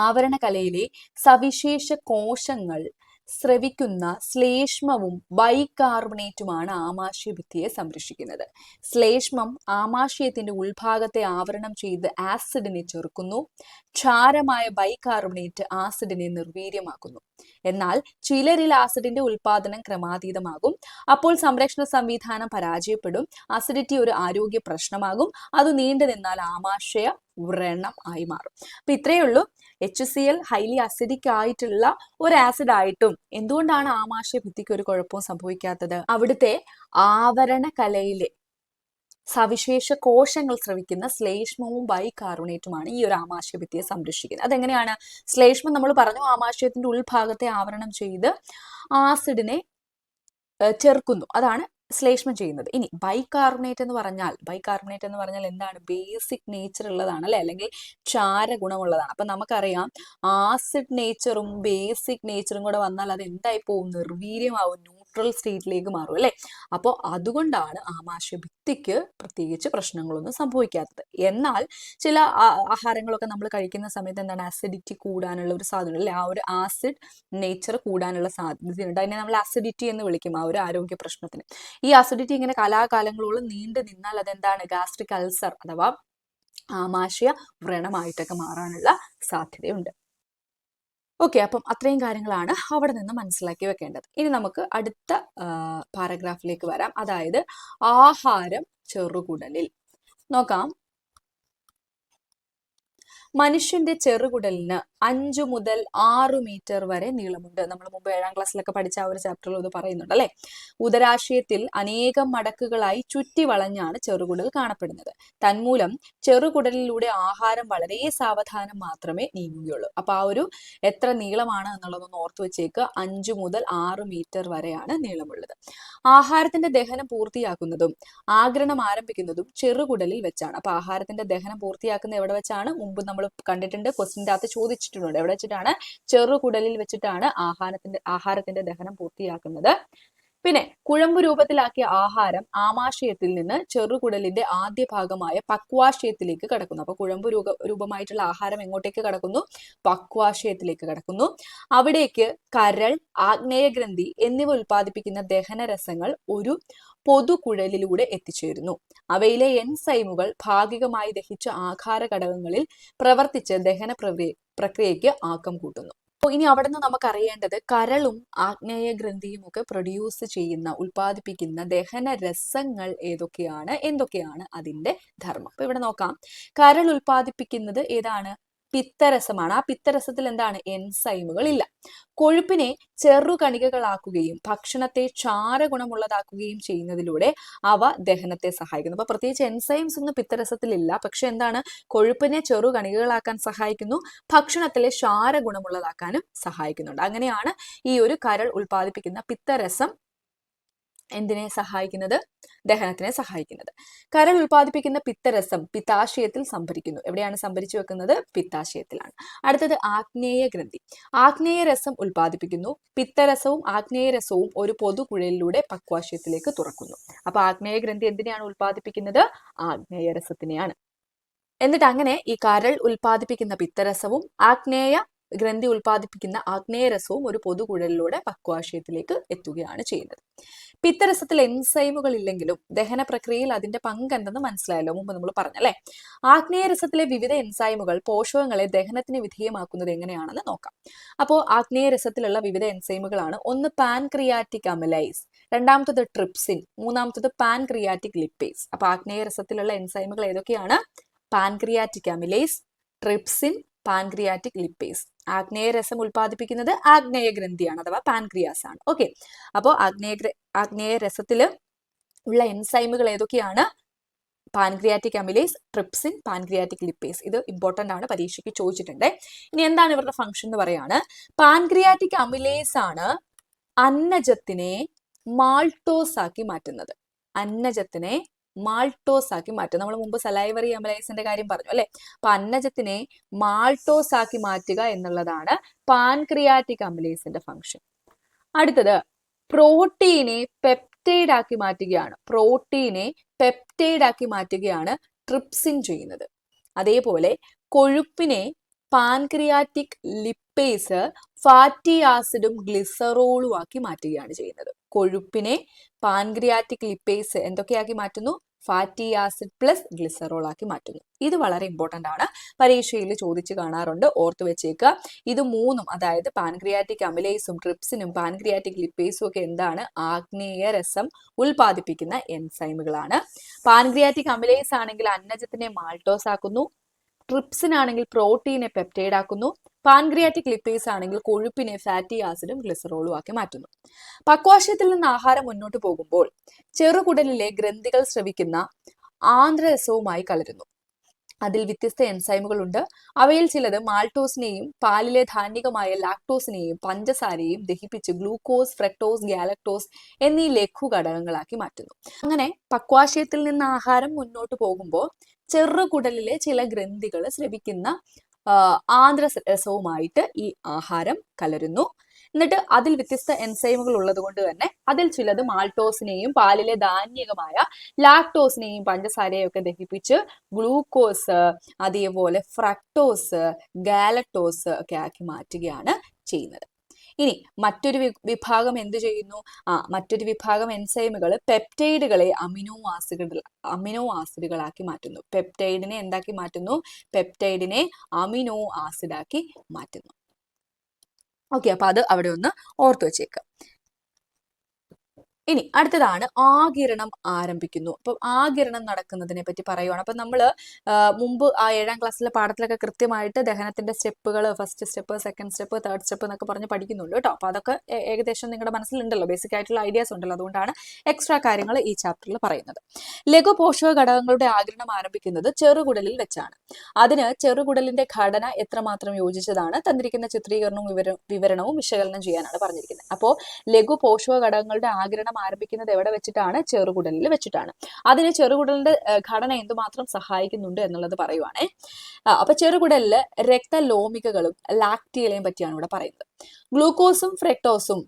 ആവരണ കലയിലെ സവിശേഷ കോശങ്ങൾ സ്രവിക്കുന്ന ശ്ലേഷ്മവും ബൈകാർബണേറ്റുമാണ് ആമാശയഭിത്തിയെ സംരക്ഷിക്കുന്നത്. ശ്ലേഷ്മം ആമാശയത്തിന്റെ ഉൾഭാഗത്തെ ആവരണം ചെയ്ത് ആസിഡിനെ ചെറുക്കുന്നു. ക്ഷാരമായ ബൈകാർബണേറ്റ് ആസിഡിനെ നിർവീര്യമാക്കുന്നു. എന്നാൽ ചിലരിൽ ആസിഡിന്റെ ഉൽപാദനം ക്രമാതീതമാകും. അപ്പോൾ സംരക്ഷണ സംവിധാനം പരാജയപ്പെടും. അസിഡിറ്റി ഒരു ആരോഗ്യ പ്രശ്നമാകും. അത് നീണ്ടു നിന്നാൽ ആമാശയ വ്രണം ആയി മാറും. അപ്പൊ ഇത്രയേ ഉള്ളൂ. HCl ഹൈലി അസിഡിക് ആയിട്ടുള്ള ഒരു ആസിഡ് ആയിട്ടും എന്തുകൊണ്ടാണ് ആമാശയ ഭിത്തിക്ക് ഒരു കുഴപ്പവും സംഭവിക്കാത്തത്? അവിടുത്തെ ആവരണ കലയിലെ സവിശേഷ കോശങ്ങൾ സ്രവിക്കുന്ന ശ്ലേഷ്മവും ബൈകാർബണേറ്റുമാണ് ഈ ഒരു ആമാശയ ഭിത്തിയെ സംരക്ഷിക്കുന്നത്. അതെങ്ങനെയാണ്? ശ്ലേഷ്മം നമ്മൾ പറഞ്ഞു ആമാശയത്തിന്റെ ഉൾഭാഗത്തെ ആവരണം ചെയ്ത് ആസിഡിനെ ചെറുക്കുന്നു. അതാണ് ശ്ലേഷ്മം ചെയ്യുന്നത്. ഇനി ബൈകാർബണേറ്റ് എന്ന് പറഞ്ഞാൽ എന്താണ്? ബേസിക് നേച്ചർ ഉള്ളതാണ് അല്ലെ, അല്ലെങ്കിൽ ക്ഷാര ഗുണമുള്ളതാണ്. അപ്പൊ നമുക്കറിയാം ആസിഡ് നേച്ചറും ബേസിക് നേച്ചറും കൂടെ വന്നാൽ അത് എന്തായി പോവും? നിർവീര്യമാവും, ന്യൂട്രൽ സ്റ്റേറ്റിലേക്ക് മാറും അല്ലേ. അപ്പോൾ അതുകൊണ്ടാണ് ആമാശയഭിത്തിക്ക് പ്രത്യേകിച്ച് പ്രശ്നങ്ങളൊന്നും സംഭവിക്കാത്തത്. എന്നാൽ ചില ആഹാരങ്ങളൊക്കെ നമ്മൾ കഴിക്കുന്ന സമയത്ത് എന്താണ്, ആസിഡിറ്റി കൂടാനുള്ള ഒരു സാധ്യത അല്ലെ, ആ ഒരു ആസിഡ് നേച്ചർ കൂടാനുള്ള സാധ്യതയുണ്ട്. അതിനെ നമ്മൾ ആസിഡിറ്റി എന്ന് വിളിക്കും ആ ഒരു ആരോഗ്യ പ്രശ്നത്തിന്. ഈ ആസിഡിറ്റി ഇങ്ങനെ കാലാകാലങ്ങളോളം നീണ്ടു നിന്നാൽ അതെന്താണ്, ഗാസ്ട്രിക് അൾസർ അഥവാ ആമാശയ വ്രണമായിട്ടൊക്കെ മാറാനുള്ള സാധ്യതയുണ്ട്. ഓക്കെ, അപ്പം അത്രയും കാര്യങ്ങളാണ് അവിടെ നിന്ന് മനസ്സിലാക്കി വെക്കേണ്ടത്. ഇനി നമുക്ക് അടുത്ത പാരഗ്രാഫിലേക്ക് വരാം. അതായത് ആഹാരം ചെറുകുടലിൽ. നോക്കാം. മനുഷ്യന്റെ ചെറുകുടലിന് 5 മുതൽ 6 മീറ്റർ വരെ നീളമുണ്ട്. നമ്മൾ മുമ്പ് 7ാം ക്ലാസ്സിലൊക്കെ പഠിച്ച ആ ഒരു ചാപ്റ്ററിൽ ഇത് പറയുന്നുണ്ട് അല്ലെ. ഉദരാശയത്തിൽ അനേകം മടക്കുകളായി ചുറ്റി വളഞ്ഞാണ് ചെറുകുടൽ കാണപ്പെടുന്നത്. തന്മൂലം ചെറുകുടലിലൂടെ ആഹാരം വളരെ സാവധാനം മാത്രമേ നീങ്ങുകയുള്ളൂ. അപ്പൊ ആ ഒരു എത്ര നീളമാണ് എന്നുള്ളതൊന്ന് ഓർത്തു വെച്ചേക്ക്. 5 മുതൽ 6 മീറ്റർ വരെയാണ് നീളമുള്ളത്. ആഹാരത്തിന്റെ ദഹനം പൂർത്തിയാക്കുന്നതും ആഗിരണം ആരംഭിക്കുന്നതും ചെറുകുടലിൽ വെച്ചാണ്. അപ്പൊ ആഹാരത്തിന്റെ ദഹനം പൂർത്തിയാക്കുന്നത് എവിടെ വെച്ചാണ്? മുമ്പ് നമ്മൾ കണ്ടിട്ടുണ്ട്, ക്വസ്റ്റിന്റെ അകത്ത് ചോദിച്ചിട്ടുണ്ട്. എവിടെ വെച്ചിട്ടാണ്? ചെറുകുടലിൽ വെച്ചിട്ടാണ് ആഹാരത്തിന്റെ ദഹനം പൂർത്തിയാക്കുന്നത്. പിന്നെ കുഴമ്പ് രൂപത്തിലാക്കിയ ആഹാരം ആമാശയത്തിൽ നിന്ന് ചെറുകുടലിന്റെ ആദ്യ ഭാഗമായ പക്വാശയത്തിലേക്ക് കടക്കുന്നു. അപ്പൊ കുഴമ്പ് രൂപമായിട്ടുള്ള ആഹാരം എങ്ങോട്ടേക്ക് കടക്കുന്നു? പക്വാശയത്തിലേക്ക് കടക്കുന്നു. അവിടേക്ക് കരൾ, ആഗ്നേയഗ്രന്ഥി എന്നിവ ഉൽപ്പാദിപ്പിക്കുന്ന ദഹനരസങ്ങൾ ഒരു പൊതുകുഴലിലൂടെ എത്തിച്ചേരുന്നു. അവയിലെ എൻസൈമുകൾ ഭാഗികമായി ദഹിച്ച ആഹാര ഘടകങ്ങളിൽ പ്രവർത്തിച്ച് ദഹന പ്രക്രിയയ്ക്ക് ആക്കം കൂട്ടുന്നു. അപ്പോൾ ഇനി അവിടെ നിന്ന് നമുക്ക് അറിയേണ്ടത് കരളും ആഗ്നേയ ഗ്രന്ഥിയും ഒക്കെ പ്രൊഡ്യൂസ് ചെയ്യുന്ന, ഉൽപ്പാദിപ്പിക്കുന്ന ദഹനരസങ്ങൾ ഏതൊക്കെയാണ്, എന്തൊക്കെയാണ് അതിന്റെ ധർമ്മം. അപ്പൊ ഇവിടെ നോക്കാം. കരൾ ഉൽപ്പാദിപ്പിക്കുന്നത് ഏതാണ്? പിത്തരസമാണ്. ആ പിത്തരസത്തിൽ എന്താണ്? എൻസൈമുകൾ ഇല്ല. കൊഴുപ്പിനെ ചെറുകണികകളാക്കുകയും ഭക്ഷണത്തെ ക്ഷാരഗുണമുള്ളതാക്കുകയും ചെയ്യുന്നതിലൂടെ അവ ദഹനത്തെ സഹായിക്കുന്നു. അപ്പൊ പ്രത്യേകിച്ച് എൻസൈംസ് ഒന്നും പിത്തരസത്തിലില്ല, പക്ഷെ എന്താണ്, കൊഴുപ്പിനെ ചെറുകണികകളാക്കാൻ സഹായിക്കുന്നു, ഭക്ഷണത്തിലെ ക്ഷാരഗുണമുള്ളതാക്കാനും സഹായിക്കുന്നുണ്ട്. അങ്ങനെയാണ് ഈ ഒരു കരൾ ഉൽപ്പാദിപ്പിക്കുന്ന പിത്തരസം എന്തിനെ സഹായിക്കുന്നത്? ദഹനത്തിനെ സഹായിക്കുന്നത്. കരൾ ഉൽപ്പാദിപ്പിക്കുന്ന പിത്തരസം പിത്താശയത്തിൽ സംഭരിക്കുന്നു. എവിടെയാണ് സംഭരിച്ചു വെക്കുന്നത്? പിത്താശയത്തിലാണ്. അടുത്തത് ആഗ്നേയ ഗ്രന്ഥി. ആഗ്നേയ രസം ഉൽപ്പാദിപ്പിക്കുന്നു. പിത്തരസവും ആഗ്നേയ രസവും ഒരു പൊതുകുഴലിലൂടെ പക്വാശയത്തിലേക്ക് തുറക്കുന്നു. അപ്പൊ ആഗ്നേയ ഗ്രന്ഥി എന്തിനെയാണ് ഉൽപ്പാദിപ്പിക്കുന്നത്? ആഗ്നേയ രസത്തിനെയാണ്. എന്നിട്ട് അങ്ങനെ ഈ കരൾ ഉൽപ്പാദിപ്പിക്കുന്ന പിത്തരസവും ആഗ്നേയ ഗ്രന്ഥി ഉൽപ്പാദിപ്പിക്കുന്ന ആഗ്നേയരസവും ഒരു പൊതുകുഴലിലൂടെ പക്വാശയത്തിലേക്ക് എത്തുകയാണ് ചെയ്യുന്നത്. പിത്തരസത്തിൽ എൻസൈമുകൾ ഇല്ലെങ്കിലും ദഹന പ്രക്രിയയിൽ അതിന്റെ പങ്കെന്തെന്ന് മനസ്സിലായല്ലോ, മുമ്പ് നമ്മൾ പറഞ്ഞല്ലേ. ആഗ്നേയരസത്തിലെ വിവിധ എൻസൈമുകൾ പോഷകങ്ങളെ ദഹനത്തിന് വിധേയമാക്കുന്നത് എങ്ങനെയാണെന്ന് നോക്കാം. അപ്പോൾ ആഗ്നേയരസത്തിലുള്ള വിവിധ എൻസൈമുകളാണ്: ഒന്ന് പാൻക്രിയാറ്റിക് അമിലൈസ്, രണ്ടാമത്തത് ട്രിപ്സിൻ, മൂന്നാമത്തത് പാൻക്രിയാറ്റിക് ലിപ്പേസ്. അപ്പൊ ആഗ്നേയരസത്തിലുള്ള എൻസൈമുകൾ ഏതൊക്കെയാണ്? Pancreatic amylase, trypsin, pancreatic lipase. ആഗ്നേയരസം ഉൽപ്പാദിപ്പിക്കുന്നത് ആഗ്നേയ ഗ്രന്ഥിയാണ് അഥവാ പാൻക്രിയാസ് ആണ്. ഓക്കെ, അപ്പോൾ ആഗ്നേയരസത്തിൽ ഉള്ള എൻസൈമുകൾ ഏതൊക്കെയാണ്? Pancreatic amylase, trypsin, pancreatic lipase. ഇത് ഇമ്പോർട്ടന്റ് ആണ്, പരീക്ഷയ്ക്ക് ചോദിച്ചിട്ടുണ്ട്. ഇനി എന്താണ് ഇവരുടെ ഫംഗ്ഷൻ എന്ന് പറയാണ്. പാൻക്രിയാറ്റിക് അമിലേസ് ആണ് അന്നജത്തിനെ മാൾട്ടോസ് ആക്കി മാറ്റുന്നത്. അന്നജത്തിനെ മാൾട്ടോസ് ആക്കി മാറ്റും. നമ്മൾ മുമ്പ് സലൈവറി അമിലൈസിന്റെ കാര്യം പറഞ്ഞു അല്ലെ. അപ്പൊ അന്നജത്തിനെ മാൾട്ടോസ് ആക്കി മാറ്റുക എന്നുള്ളതാണ് പാൻക്രിയാറ്റിക് അമിലേസിന്റെ ഫംഗ്ഷൻ. അടുത്തത് പ്രോട്ടീനെ പെപ്റ്റൈഡ് ആക്കി മാറ്റുകയാണ്. പ്രോട്ടീനെ പെപ്റ്റൈഡ് ആക്കി മാറ്റുകയാണ് ട്രിപ്സിൻ ചെയ്യുന്നത്. അതേപോലെ കൊഴുപ്പിനെ പാൻക്രിയാറ്റിക് ലിപ്പേസ് ഫാറ്റി ആസിഡും ഗ്ലിസറോളും ആക്കി മാറ്റുകയാണ് ചെയ്യുന്നത്. കൊഴുപ്പിനെ പാൻക്രിയാറ്റിക് ലിപ്പേസ് എന്തൊക്കെയാക്കി മാറ്റുന്നു? ഫാറ്റി ആസിഡ് പ്ലസ് ഗ്ലിസറോൾ ആക്കി മാറ്റുന്നു. ഇത് വളരെ ഇമ്പോർട്ടന്റ് ആണ്, പരീക്ഷയിൽ ചോദിച്ചു കാണാറുണ്ട്, ഓർത്തു വെച്ചേക്കുക. ഇത് മൂന്നും, അതായത് പാൻക്രിയാറ്റിക് അമിലേസും ട്രിപ്സിനും പാൻക്രിയാറ്റിക് ലിപ്പേസും ഒക്കെ എന്താണ്? ആഗ്നേയ രസം ഉൽപ്പാദിപ്പിക്കുന്ന എൻസൈമുകളാണ്. പാൻക്രിയാറ്റിക് അമിലേസ് ആണെങ്കിൽ അന്നജത്തിനെ മാൾട്ടോസ് ആക്കുന്നു, ട്രിപ്സിൻ ആണെങ്കിൽ പ്രോട്ടീനെ പെപ്റ്റൈഡ് ആക്കുന്നു, പാൻക്രിയാറ്റിക് ലിപ്പേസ് ആണെങ്കിൽ കൊഴുപ്പിനെ ഫാറ്റി ആസിഡും ഗ്ലിസറോളും ആക്കി മാറ്റുന്നു. പക്വാശയത്തിൽ നിന്ന് ആഹാരം മുന്നോട്ട് പോകുമ്പോൾ ചെറുകുടലിലെ ഗ്രന്ഥികൾ സ്രവിക്കുന്ന ആന്ത്രരസവുമായി കലരുന്നു. അതിൽ വ്യത്യസ്ത എൻസൈമുകൾ ഉണ്ട്. അവയിൽ ചിലത് മാൾട്ടോസിനെയും പാലിലെ ധാന്യകമായ ലാക്ടോസിനെയും പഞ്ചസാരയെയും ദഹിപ്പിച്ച് ഗ്ലൂക്കോസ്, ഫ്രക്ടോസ്, ഗാലക്ടോസ് എന്നീ ലഘു ഘടകങ്ങളാക്കി മാറ്റുന്നു. അങ്ങനെ പക്വാശയത്തിൽ നിന്ന് ആഹാരം മുന്നോട്ട് പോകുമ്പോൾ ചെറുകുടലിലെ ചില ഗ്രന്ഥികൾ സ്രവിക്കുന്ന ആന്ത്രരസവുമായിട്ട് ഈ ആഹാരം കലരുന്നു. എന്നിട്ട് അതിൽ വ്യത്യസ്ത എൻസൈമുകൾ ഉള്ളത് കൊണ്ട് തന്നെ അതിൽ ചിലത് മാൾട്ടോസിനെയും പാലിലെ ധാന്യകമായ ലാക്ടോസിനെയും പഞ്ചസാരയും ഒക്കെ ദഹിപ്പിച്ച് ഗ്ലൂക്കോസ്, അതേപോലെ ഫ്രക്ടോസ്, ഗാലക്ടോസ് ഒക്കെ ആക്കി മാറ്റുകയാണ് ചെയ്യുന്നത്. ഇനി മറ്റൊരു വിഭാഗം എന്ത് ചെയ്യുന്നു? മറ്റൊരു വിഭാഗം എൻസൈമുകൾ പെപ്റ്റൈഡുകളെ അമിനോ ആസിഡുകളാക്കി മാറ്റുന്നു. പെപ്റ്റൈഡിനെ എന്താക്കി മാറ്റുന്നു? പെപ്റ്റൈഡിനെ അമിനോ ആസിഡാക്കി മാറ്റുന്നു. ഓക്കെ, അപ്പൊ അത് അവിടെ ഒന്ന് ഓർത്തു വെച്ചേക്കാം. ഇനി അടുത്തതാണ് ആഗിരണം ആരംഭിക്കുന്നു. അപ്പം ആഗിരണം നടക്കുന്നതിനെ പറ്റി പറയുവാണ്. അപ്പൊ നമ്മൾ മുമ്പ് ആ 7ാം ക്ലാസ്സിലെ പാഠത്തിലൊക്കെ കൃത്യമായിട്ട് ദഹനത്തിന്റെ സ്റ്റെപ്പുകൾ, first step, second step, third step എന്നൊക്കെ പറഞ്ഞ് പഠിക്കുന്നുണ്ട് കേട്ടോ. അപ്പൊ അതൊക്കെ ഏകദേശം നിങ്ങളുടെ മനസ്സിലുണ്ടല്ലോ, ബേസിക് ആയിട്ടുള്ള ഐഡിയാസ് ഉണ്ടല്ലോ. അതുകൊണ്ടാണ് എക്സ്ട്രാ കാര്യങ്ങൾ ഈ ചാപ്റ്ററിൽ പറയുന്നത്. ലഘു പോഷക ഘടകങ്ങളുടെ ആഗിരണം ആരംഭിക്കുന്നത് ചെറുകുടലിൽ വെച്ചാണ്. അതിന് ചെറുകുടലിന്റെ ഘടന എത്രമാത്രം യോജിച്ചതാണ് തന്നിരിക്കുന്ന ചിത്രീകരണവും വിവരണവും വിശകലനം ചെയ്യാനാണ് പറഞ്ഞിരിക്കുന്നത്. അപ്പോൾ ലഘു പോഷക ഘടകങ്ങളുടെ ആഗിരണം ആരംഭിക്കുന്നത് എവിടെ വെച്ചിട്ടാണ്? ചെറുകുടലിൽ വെച്ചിട്ടാണ്. അതിന് ചെറുകുടലിന്റെ ഘടന എന്തുമാത്രം സഹായിക്കുന്നുണ്ട് എന്നുള്ളത് പറയുവാണേ. അപ്പൊ ചെറുകുടലില് രക്തലോമികകളും ലാക്റ്റിയലയും പറ്റിയാണ് ഇവിടെ പറയുന്നത്. ഗ്ലൂക്കോസും ഫ്രക്ടോസും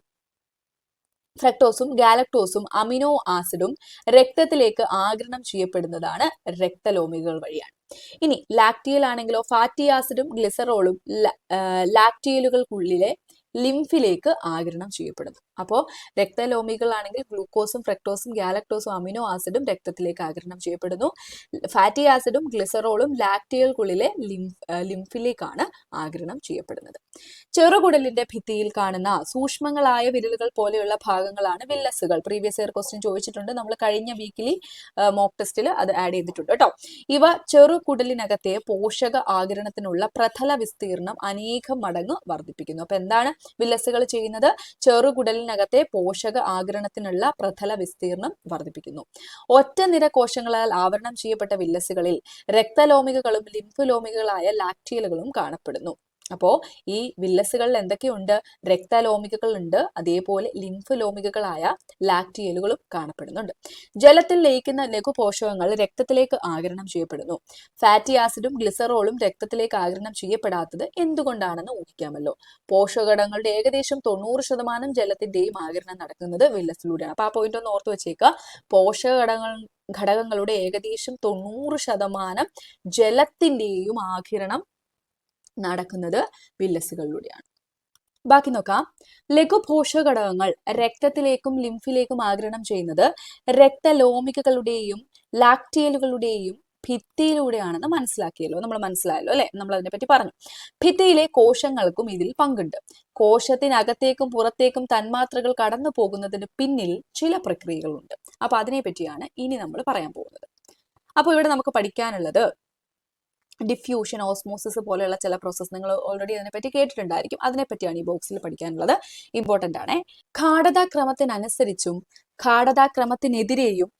ഗാലക്ടോസും അമിനോ ആസിഡും രക്തത്തിലേക്ക് ആഗിരണം ചെയ്യപ്പെടുന്നതാണ് രക്തലോമികകൾ വഴിയാണ്. ഇനി ലാക്റ്റിയൽ ആണെങ്കിലോ ഫാറ്റി ആസിഡും ഗ്ലിസറോളും ലാക്റ്റിയലുകൾക്കുള്ളിലെ ലിംഫിലേക്ക് ആഗിരണം ചെയ്യപ്പെടുന്നു. അപ്പോൾ രക്തലോമികളാണെങ്കിൽ ഗ്ലൂക്കോസും ഫ്രക്ടോസും ഗാലക്ടോസും അമിനോ ആസിഡും രക്തത്തിലേക്ക് ആഗിരണം ചെയ്യപ്പെടുന്നു. ഫാറ്റി ആസിഡും ഗ്ലിസറോളും ലാക്റ്റിയൽക്കുള്ളിലെ ലിംഫിലേക്കാണ് ആഗിരണം ചെയ്യപ്പെടുന്നത്. ചെറുകുടലിന്റെ ഭിത്തിയിൽ കാണുന്ന സൂക്ഷ്മങ്ങളായ വിരലുകൾ പോലെയുള്ള ഭാഗങ്ങളാണ് വില്ലസുകൾ. പ്രീവിയസ് ഇയർ ക്വസ്റ്റ്യൻ ചോദിച്ചിട്ടുണ്ട്, നമ്മൾ കഴിഞ്ഞ വീക്കിലി മോക്ക് ടെസ്റ്റിൽ അത് ആഡ് ചെയ്തിട്ടുണ്ട് കേട്ടോ. ഇവ ചെറുകുടലിനകത്തെ പോഷക ആഗിരണത്തിനുള്ള പ്രതല വിസ്തീർണം അനേകം മടങ്ങ് വർദ്ധിപ്പിക്കുന്നു. അപ്പൊ എന്താണ് വില്ലസുകൾ ചെയ്യുന്നത്? ചെറുകുടലിനകത്തെ പോഷക ആഗിരണത്തിനുള്ള പ്രതല വിസ്തീർണം വർദ്ധിപ്പിക്കുന്നു. ഒറ്റ നിര കോശങ്ങളാൽ ആവരണം ചെയ്യപ്പെട്ട വില്ലസുകളിൽ രക്തലോമികകളും ലിംഫലോമികളായ ലാക്റ്റിയലുകളും കാണപ്പെടുന്നു. അപ്പോ ഈ വില്ലസുകളിൽ എന്തൊക്കെയുണ്ട്? രക്തലോമികകളുണ്ട്, അതേപോലെ ലിംഫലോമികളായ ലാക്റ്റിയലുകളും കാണപ്പെടുന്നുണ്ട്. ജലത്തിൽ ലയിക്കുന്ന ലഘുപോഷകങ്ങൾ രക്തത്തിലേക്ക് ആഗിരണം ചെയ്യപ്പെടുന്നു. ഫാറ്റി ആസിഡും ഗ്ലിസറോളും രക്തത്തിലേക്ക് ആഗിരണം ചെയ്യപ്പെടാത്തത് എന്തുകൊണ്ടാണെന്ന് ഊഹിക്കാമല്ലോ. പോഷകഘടകങ്ങളുടെ ഏകദേശം 90% ജലത്തിന്റെയും ആഗിരണം നടക്കുന്നത് വില്ലസിലൂടെയാണ്. അപ്പൊ ആ പോയിന്റ് ഒന്ന് ഓർത്ത് വെച്ചേക്കുക. ഘടകങ്ങളുടെ ഏകദേശം 90% ജലത്തിന്റെയും ആഗിരണം നടക്കുന്നത് വില്ലസുകളിലൂടെയാണ്. ബാക്കി നോക്കാം. ലഘുപോഷക ഘടകങ്ങൾ രക്തത്തിലേക്കും ലിംഫിലേക്കും ആഗിരണം ചെയ്യുന്നത് രക്തലോമികകളുടെയും ലാക്റ്റിയലുകളുടെയും ഭിത്തിയിലൂടെയാണെന്ന് മനസ്സിലായല്ലോ അല്ലെ? നമ്മൾ അതിനെപ്പറ്റി പറഞ്ഞു. ഭിത്തിയിലെ കോശങ്ങൾക്കും ഇതിൽ പങ്കുണ്ട്. കോശത്തിനകത്തേക്കും പുറത്തേക്കും തന്മാത്രകൾ കടന്നു പോകുന്നതിന് പിന്നിൽ ചില പ്രക്രിയകളുണ്ട്. അപ്പൊ അതിനെ പറ്റിയാണ് ഇനി നമ്മൾ പറയാൻ പോകുന്നത്. അപ്പൊ ഇവിടെ നമുക്ക് പഠിക്കാനുള്ളത് ഡിഫ്യൂഷൻ, ഓസ്മോസിസ് പോലെയുള്ള ചില പ്രോസസ്സ് നിങ്ങൾ ഓൾറെഡി അതിനെപ്പറ്റി കേട്ടിട്ടുണ്ടായിരിക്കും. അതിനെപ്പറ്റിയാണ് ഈ ബോക്സിൽ പഠിക്കാനുള്ളത്. ഇമ്പോർട്ടന്റ് ആണ്. ഘാടതാക്രമത്തിനനുസരിച്ചും ഘാടതാക്രമത്തിനെതിരെയും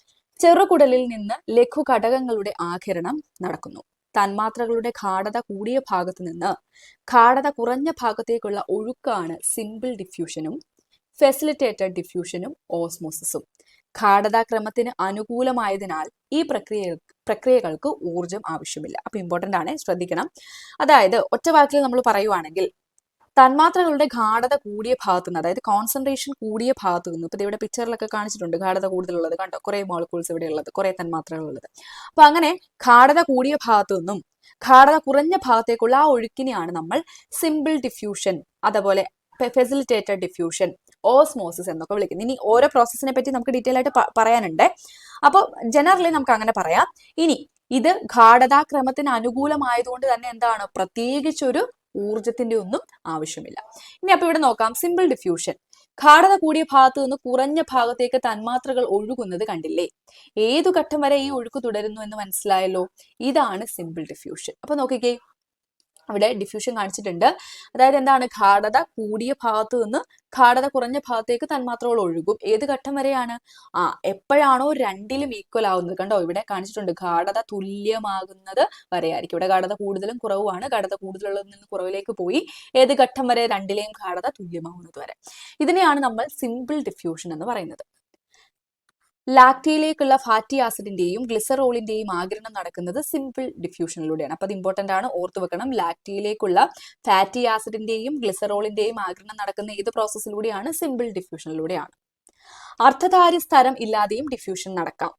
ചെറുകുടലിൽ നിന്ന് ലഘു ഘടകങ്ങളുടെ ആഗിരണം നടക്കുന്നു. തന്മാത്രകളുടെ ഘാടത കൂടിയ ഭാഗത്ത് നിന്ന് ഘാടത കുറഞ്ഞ ഭാഗത്തേക്കുള്ള ഒഴുക്കാണ് സിമ്പിൾ ഡിഫ്യൂഷനും ഫെസിലിറ്റേറ്റഡ് ഡിഫ്യൂഷനും ഓസ്മോസിസും. ഘാടതാക്രമത്തിന് അനുകൂലമായതിനാൽ ഈ പ്രക്രിയകൾക്ക് ഊർജം ആവശ്യമില്ല. അപ്പൊ ഇമ്പോർട്ടന്റ് ആണ്, ശ്രദ്ധിക്കണം. അതായത് ഒറ്റ വാക്കിൽ നമ്മൾ പറയുവാണെങ്കിൽ തന്മാത്രകളുടെ ഘാടത കൂടിയ ഭാഗത്തു നിന്ന്, അതായത് കോൺസെൻട്രേഷൻ കൂടിയ ഭാഗത്തു നിന്ന്, ഇപ്പൊ ഇവിടെ പിക്ചറിലൊക്കെ കാണിച്ചിട്ടുണ്ട് ഘാടത കൂടുതലുള്ളത് കണ്ടോ, കുറെ മോളിക്യൂൾസ് ഇവിടെ ഉള്ളത്, കുറെ തന്മാത്രകൾ ഉള്ളത്. അപ്പൊ അങ്ങനെ ഘാടത കൂടിയ ഭാഗത്തു നിന്നും ഘാടത കുറഞ്ഞ ഭാഗത്തേക്കുള്ള ആ ഒഴുക്കിനെയാണ് നമ്മൾ സിമ്പിൾ ഡിഫ്യൂഷൻ, അതുപോലെ ഫെസിലിറ്റേറ്റഡ് ഡിഫ്യൂഷൻ, ഓസ്മോസിസ് എന്നൊക്കെ വിളിക്കുന്നത്. ഇനി ഓരോ പ്രോസസ്സിനെ പറ്റി നമുക്ക് ഡീറ്റെയിൽ ആയിട്ട് പറയാനുണ്ട്. അപ്പോൾ ജനറലി നമുക്ക് അങ്ങനെ പറയാം. ഇനി ഇത് ഘാടതാക്രമത്തിന് അനുകൂലമായതുകൊണ്ട് തന്നെ എന്താണ്, പ്രത്യേകിച്ചൊരു ഊർജത്തിന്റെ ഒന്നും ആവശ്യമില്ല. ഇനി അപ്പൊ ഇവിടെ നോക്കാം. സിമ്പിൾ ഡിഫ്യൂഷൻ, ഘാടത കൂടിയ ഭാഗത്തു നിന്ന് കുറഞ്ഞ ഭാഗത്തേക്ക് തന്മാത്രകൾ ഒഴുകുന്നത് കണ്ടില്ലേ? ഏതു ഘട്ടം വരെ ഈ ഒഴുക്ക് തുടരുന്നു എന്ന് മനസ്സിലായല്ലോ. ഇതാണ് സിമ്പിൾ ഡിഫ്യൂഷൻ. അപ്പൊ നോക്കിക്കേ, അവിടെ ഡിഫ്യൂഷൻ കാണിച്ചിട്ടുണ്ട്. അതായത് എന്താണ്, ഘാടത കൂടിയ ഭാഗത്തു നിന്ന് ഘാടത കുറഞ്ഞ ഭാഗത്തേക്ക് തന്മാത്രകൾ ഒഴുകും. ഏത് ഘട്ടം വരെയാണ്? എപ്പോഴാണോ രണ്ടിലും ഈക്വൽ ആവുന്നത്, കണ്ടോ ഇവിടെ കാണിച്ചിട്ടുണ്ട്, ഘാടത തുല്യമാകുന്നത് വരെയായിരിക്കും. ഇവിടെ ഘാടത കൂടുതലും കുറവുമാണ്, ഘാടത കൂടുതലുള്ളതിൽ നിന്ന് കുറവിലേക്ക് പോയി ഏത് ഘട്ടം വരെ? രണ്ടിലെയും ഘാടത തുല്യമാവുന്നത് വരെ. ഇതിനെയാണ് നമ്മൾ സിമ്പിൾ ഡിഫ്യൂഷൻ എന്ന് പറയുന്നത്. ലാക്റ്റിയിലേക്കുള്ള ഫാറ്റി ആസിഡിന്റെയും ഗ്ലിസറോളിന്റെയും ആഗിരണം നടക്കുന്നത് സിമ്പിൾ ഡിഫ്യൂഷനിലൂടെയാണ്. അപ്പൊ അത് ഇമ്പോർട്ടന്റ് ആണ്, ഓർത്തു വെക്കണം. ലാക്റ്റിയിലേക്കുള്ള ഫാറ്റി ആസിഡിന്റെയും ഗ്ലിസറോളിന്റെയും ആഗിരണം നടക്കുന്ന ഏത് പ്രോസസ്സിലൂടെയാണ്? സിമ്പിൾ ഡിഫ്യൂഷനിലൂടെയാണ്. അർദ്ധധാരി സ്ഥലം ഇല്ലാതെയും ഡിഫ്യൂഷൻ നടക്കാം.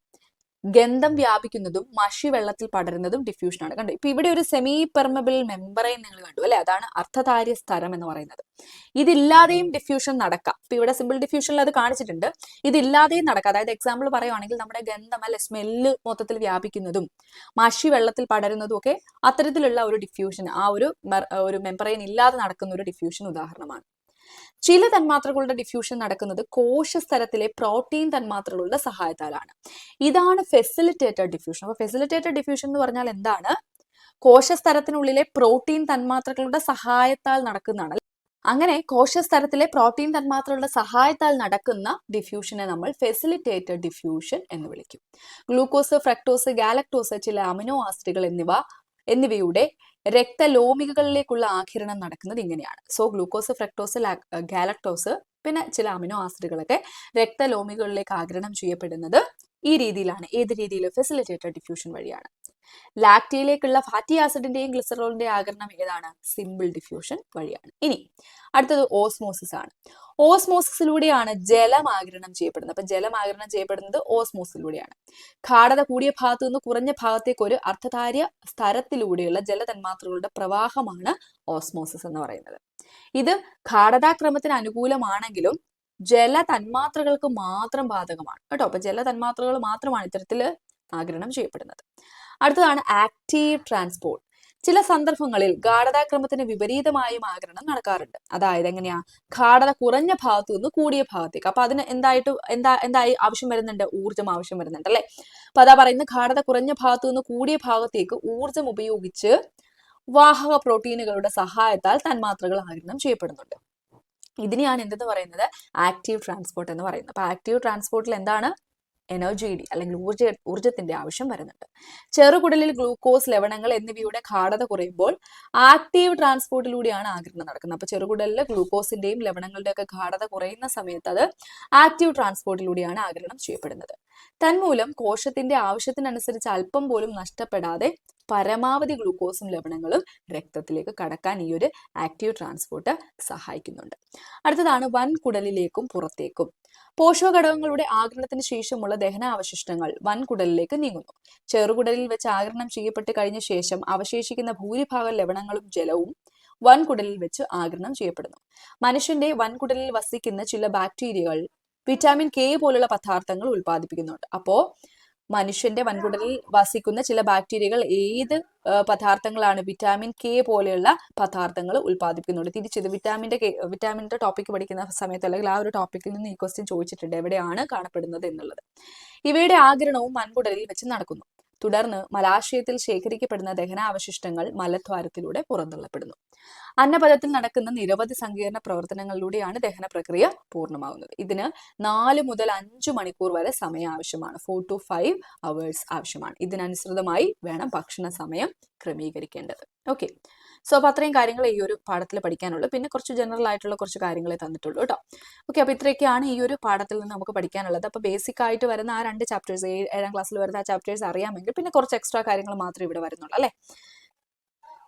ഗന്ധം വ്യാപിക്കുന്നതും മഷി വെള്ളത്തിൽ പടരുന്നതും ഡിഫ്യൂഷനാണ്. കണ്ടു, ഇപ്പൊ ഇവിടെ ഒരു സെമി പെർമബിൾ മെമ്പറൈൻ നിങ്ങൾ കണ്ടു അല്ലെ, അതാണ് അർദ്ധധാര്യ സ്ഥലം എന്ന് പറയുന്നത്. ഇതില്ലാതെയും ഡിഫ്യൂഷൻ നടക്കാം. ഇപ്പൊ ഇവിടെ സിമ്പിൾ ഡിഫ്യൂഷനിൽ അത് കാണിച്ചിട്ടുണ്ട്. ഇതില്ലാതെയും നടക്കാം. അതായത് എക്സാമ്പിൾ പറയുവാണെങ്കിൽ നമ്മുടെ ഗന്ധം അല്ലെ, സ്മെല്ല് മൊത്തത്തിൽ വ്യാപിക്കുന്നതും മഷി വെള്ളത്തിൽ പടരുന്നതും ഒക്കെ അത്തരത്തിലുള്ള ഒരു ഡിഫ്യൂഷൻ, ആ ഒരു മെമ്പറൈൻ ഇല്ലാതെ നടക്കുന്ന ഒരു ഡിഫ്യൂഷൻ ഉദാഹരണമാണ്. ചില തന്മാത്രകളുടെ ഡിഫ്യൂഷൻ നടക്കുന്നത് കോശസ്തരത്തിലെ പ്രോട്ടീൻ തന്മാത്രകളുടെ സഹായത്താലാണ്. ഇതാണ് ഫെസിലിറ്റേറ്റഡ് ഡിഫ്യൂഷൻ. അപ്പൊ ഫെസിലിറ്റേറ്റഡ് ഡിഫ്യൂഷൻ എന്ന് പറഞ്ഞാൽ എന്താണ്? കോശസ്തരത്തിനുള്ളിലെ പ്രോട്ടീൻ തന്മാത്രകളുടെ സഹായത്താൽ നടക്കുന്നതാണ്. അങ്ങനെ കോശസ്തരത്തിലെ പ്രോട്ടീൻ തന്മാത്രകളുടെ സഹായത്താൽ നടക്കുന്ന ഡിഫ്യൂഷനെ നമ്മൾ ഫെസിലിറ്റേറ്റഡ് ഡിഫ്യൂഷൻ എന്ന് വിളിക്കും. ഗ്ലൂക്കോസ്, ഫ്രക്ടോസ്, ഗാലക്ടോസ്, ചില അമിനോ ആസിഡുകൾ എന്നിവയുടെ രക്തലോമികകളിലേക്കുള്ള ആഘിരണം നടക്കുന്നത് ഇങ്ങനെയാണ്. സോ ഗ്ലൂക്കോസ്, ഫ്രക്ടോസ്, ഗാലക്ടോസ്, പിന്നെ ചില അമിനോ ആസിഡുകളൊക്കെ രക്തലോമികകളിലേക്ക് ആഘിരണം ചെയ്യപ്പെടുന്നത് ഈ രീതിയിലാണ്. ഏത് രീതിയിൽ? ഫെസിലിറ്റേറ്റഡ് ഡിഫ്യൂഷൻ വഴിയാണ്. ലാക്റ്റിയിലേക്കുള്ള ഫാറ്റി ആസിഡിന്റെയും ഗ്ലിസറോളിന്റെയും ആഗിരണം ഏതാണ്? സിമ്പിൾ ഡിഫ്യൂഷൻ വഴിയാണ്. ഇനി അടുത്തത് ഓസ്മോസിസ് ആണ്. ഓസ്മോസിസിലൂടെയാണ് ജലം ആഗിരണം ചെയ്യപ്പെടുന്നത്. അപ്പൊ ജലം ആഗിരണം ചെയ്യപ്പെടുന്നത് ഓസ്മോസിലൂടെയാണ്. ഗാഢത കൂടിയ ഭാഗത്തു നിന്ന് കുറഞ്ഞ ഭാഗത്തേക്ക് ഒരു അർദ്ധധാര്യ സ്ഥലത്തിലൂടെയുള്ള ജലതന്മാത്രകളുടെ പ്രവാഹമാണ് ഓസ്മോസിസ് എന്ന് പറയുന്നത്. ഇത് ഗാഢതാക്രമത്തിന് അനുകൂലമാണെങ്കിലും ജല തന്മാത്രകൾക്ക് മാത്രം ബാധകമാണ് കേട്ടോ. അപ്പൊ ജല തന്മാത്രകൾ മാത്രമാണ് ഇത്തരത്തിൽ ആഗിരണം ചെയ്യപ്പെടുന്നത്. അടുത്തതാണ് ആക്റ്റീവ് ട്രാൻസ്പോർട്ട്. ചില സന്ദർഭങ്ങളിൽ ഗാഢതാക്രമത്തിന് വിപരീതമായും ആഗിരണം നടക്കാറുണ്ട്. അതായത് എങ്ങനെയാ? ഗാഢത കുറഞ്ഞ ഭാഗത്തു നിന്ന് കൂടിയ ഭാഗത്തേക്ക്. അപ്പൊ അതിന് എന്തായി ആവശ്യം വരുന്നുണ്ട്? ഊർജ്ജം ആവശ്യം വരുന്നുണ്ട് അല്ലെ. അപ്പൊ അതാ പറയുന്നത്, ഗാഢത കുറഞ്ഞ ഭാഗത്തു നിന്ന് കൂടിയ ഭാഗത്തേക്ക് ഊർജ്ജം ഉപയോഗിച്ച് വാഹക പ്രോട്ടീനുകളുടെ സഹായത്താൽ തന്മാത്രകൾ ആഗിരണം ചെയ്യപ്പെടുന്നുണ്ട്. ഇതിനെയാണ് എന്തെന്ന് പറയുന്നത്? ആക്റ്റീവ് ട്രാൻസ്പോർട്ട് എന്ന് പറയുന്നത്. അപ്പൊ ആക്റ്റീവ് ട്രാൻസ്പോർട്ടിൽ എന്താണ്? എനർജി അല്ലെങ്കിൽ ഊർജത്തിന്റെ ആവശ്യം വരുന്നുണ്ട്. ചെറുകുടലിൽ ഗ്ലൂക്കോസ്, ലവണങ്ങൾ എന്നിവയുടെ ഗാഢത കുറയുമ്പോൾ ആക്റ്റീവ് ട്രാൻസ്പോർട്ടിലൂടെയാണ് ആഗിരണം നടക്കുന്നത്. അപ്പൊ ചെറുകുടലിൽ ഗ്ലൂക്കോസിന്റെയും ലവണങ്ങളുടെയും ഒക്കെ ഗാഢത കുറയുന്ന സമയത്ത് അത് ആക്റ്റീവ് ട്രാൻസ്പോർട്ടിലൂടെയാണ് ആഗിരണം ചെയ്യപ്പെടുന്നത്. തന്മൂലം കോശത്തിന്റെ ആവശ്യത്തിനനുസരിച്ച് അല്പം പോലും നഷ്ടപ്പെടാതെ പരമാവധി ഗ്ലൂക്കോസും ലവണങ്ങളും രക്തത്തിലേക്ക് കടക്കാൻ ഈ ഒരു ആക്റ്റീവ് ട്രാൻസ്പോർട്ട് സഹായിക്കുന്നുണ്ട്. അടുത്തതാണ് വൻകുടലിലേക്കും പുറത്തേക്കും. പോഷകഘടകങ്ങളുടെ ആഗിരണത്തിന് ശേഷമുള്ള ദഹനാവശിഷ്ടങ്ങൾ വൻകുടലിലേക്ക് നീങ്ങുന്നു. ചെറുകുടലിൽ വെച്ച് ആഗിരണം ചെയ്യപ്പെട്ട് കഴിഞ്ഞ ശേഷം അവശേഷിക്കുന്ന ഭൂരിഭാഗം ലവണങ്ങളും ജലവും വൻകുടലിൽ വെച്ച് ആഗിരണം ചെയ്യപ്പെടുന്നു. മനുഷ്യന്റെ വൻകുടലിൽ വസിക്കുന്ന ചില ബാക്ടീരിയകൾ വിറ്റാമിൻ കെ പോലുള്ള പദാർത്ഥങ്ങൾ ഉൽപ്പാദിപ്പിക്കുന്നുണ്ട്. അപ്പോ മനുഷ്യന്റെ വൻകുടലിൽ വസിക്കുന്ന ചില ബാക്ടീരിയകൾ ഏത് പദാർത്ഥങ്ങളാണ്? വിറ്റാമിൻ കെ പോലെയുള്ള പദാർത്ഥങ്ങൾ ഉൽപ്പാദിപ്പിക്കുന്നുണ്ട്. തിരിച്ചത് വിറ്റാമിന്റെ ടോപ്പിക് പഠിക്കുന്ന സമയത്ത് അല്ലെങ്കിൽ ആ ഒരു ടോപ്പിക്കിൽ നിന്ന് ഈ ക്വസ്റ്റ്യൻ ചോദിച്ചിട്ടുണ്ട്, എവിടെയാണ് കാണപ്പെടുന്നത് എന്നുള്ളത്. ഇവയുടെ ആഗിരണവും വൻകുടലിൽ വെച്ച് നടക്കുന്നു. തുടർന്ന് മലാശയത്തിൽ ശേഖരിക്കപ്പെടുന്ന ദഹനാവശിഷ്ടങ്ങൾ മലദ്വാരത്തിലൂടെ പുറന്തള്ളപ്പെടുന്നു. അന്നപഥത്തിൽ നടക്കുന്ന നിരവധി സങ്കീർണ പ്രവർത്തനങ്ങളിലൂടെയാണ് ദഹന പ്രക്രിയ പൂർണ്ണമാകുന്നത്. ഇതിന് 4 മുതൽ 5 മണിക്കൂർ വരെ സമയം ആവശ്യമാണ്. 4 to 5 hours ആവശ്യമാണ്. ഇതിനനുസൃതമായി വേണം ഭക്ഷണ സമയം ക്രമീകരിക്കേണ്ടത്. ഓക്കെ, സോ അപ്പൊ അത്രയും കാര്യങ്ങൾ ഈ ഒരു പാഠത്തിൽ പഠിക്കാനുള്ളൂ. പിന്നെ കുറച്ച് ജനറൽ ആയിട്ടുള്ള കുറച്ച് കാര്യങ്ങളെ തന്നിട്ടുള്ളൂ കേട്ടോ. ഓക്കെ, അപ്പൊ ഇത്രയൊക്കെയാണ് ഈ ഒരു പാഠത്തിൽ നിന്ന് നമുക്ക് പഠിക്കാനുള്ളത്. അപ്പൊ ബേസിക് ആയിട്ട് വരുന്ന ആ 2 ചാപ്റ്റേഴ്സ്, 7ാം ക്ലാസ്സിൽ വരുന്ന ആ ചാപ്റ്റേഴ്സ് അറിയാമെങ്കിൽ പിന്നെ കുറച്ച് എക്സ്ട്രാ കാര്യങ്ങൾ മാത്രമേ ഇവിടെ വരുന്നുള്ളൂ അല്ലെ.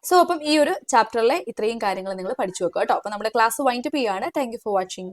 സോ അപ്പം ഈ ഒരു ചാപ്റ്ററിലെ ഇത്രയും കാര്യങ്ങൾ നിങ്ങൾ പഠിച്ചു വെക്കുക കേട്ടോ. അപ്പൊ നമ്മുടെ ക്ലാസ് വൈൻഡപ്പ് ചെയ്യാണ്. Thank you for watching.